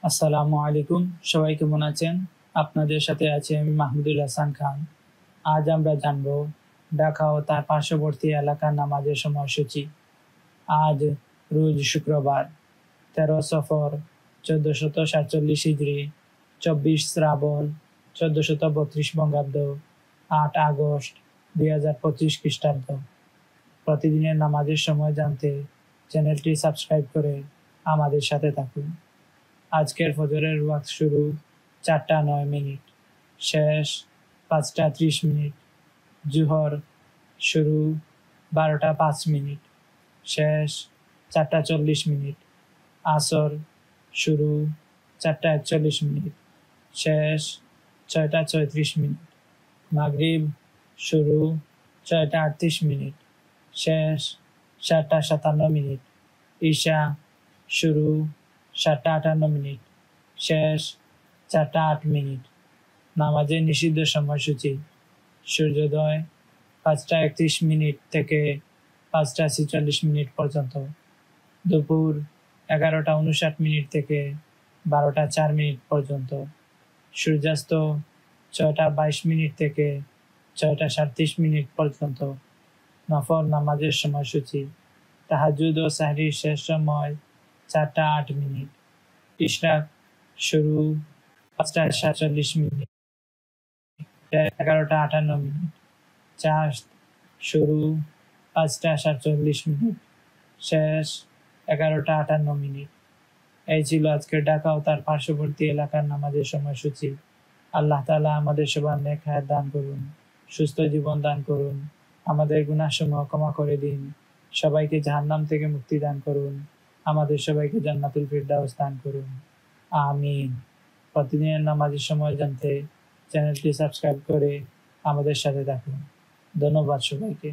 আসসালামু আলাইকুম। সবাই কেমন আছেন? আপনাদের সাথে আছি আমি মাহমুদুল হাসান খান। আজ আমরা জানব ঢাকা ও তার পার্শ্ববর্তী এলাকার নামাজের সময়সূচি। আজ রোজ শুক্রবার ১৩ সফর ১৪৪৭ হিজরি, ২৪ শ্রাবণ ১৪৩২ বঙ্গাব্দ, ৮ আগস্ট ২০২৫ খ্রিস্টাব্দ। প্রতিদিনের নামাজের সময় জানতে চ্যানেলটি সাবস্ক্রাইব করে আমাদের সাথে থাকুন। আজকের ফজরের ওয়াক্ত শুরু ৪টা ৯ মিনিট, শেষ ৫টা ৩০ মিনিট। জুহর শুরু ১২টা ৫ মিনিট, শেষ ৪টা ৪০ মিনিট। আসর শুরু ৪টা ৪১ মিনিট, শেষ ৬টা ৩৬ মিনিট। মাগরিব শুরু ৬টা ৩৮ মিনিট, শেষ ৭টা ৫৭ মিনিট। ঈশা শুরু ৭টা ৫৮ মিনিট, শেষ ৪টা ৮ মিনিট। নামাজের নিষিদ্ধ সময়সূচি: সূর্যোদয় ৫টা ৩১ মিনিট থেকে ৫টা ৪৬ মিনিট পর্যন্ত, দুপুর ১১টা ৫৯ মিনিট থেকে ১২টা ৪ মিনিট পর্যন্ত, সূর্যাস্ত ৬টা ২২ মিনিট থেকে ৬টা ৩৭ মিনিট পর্যন্ত। নফল নামাজের সময়সূচি: তাহাজ্জুদ ও সাহরির শেষ সময় ৪টা ৮ মিনিট। ইশরাক শুরু ৫টা ৪৭ মিনিট, ১১টা ৫৮ মিনিট। চাঁদ শুরু ৫টা ৪৭ মিনিট, শেষ ১১টা ৫৮ মিনিট। এই ছিল আজকের ঢাকা ও তার পার্শ্ববর্তী এলাকার নামাজের সময়সূচি। আল্লাহ তাআলা আমাদের সবার নেক হায়াত দান করুন, সুস্থ জীবন দান করুন, আমাদের গুনাহসমূহ ক্ষমা করে দিন, সবাইকে জাহান্নাম থেকে মুক্তি দান করুন, আমাদের সবাইকে জান্নাতুল ফিরদাউস দান করুন। আমিন। প্রতিদিনের নামাজের সময় জানতে চ্যানেলটি সাবস্ক্রাইব করে আমাদের সাথে থাকুন। ধন্যবাদ সবাইকে।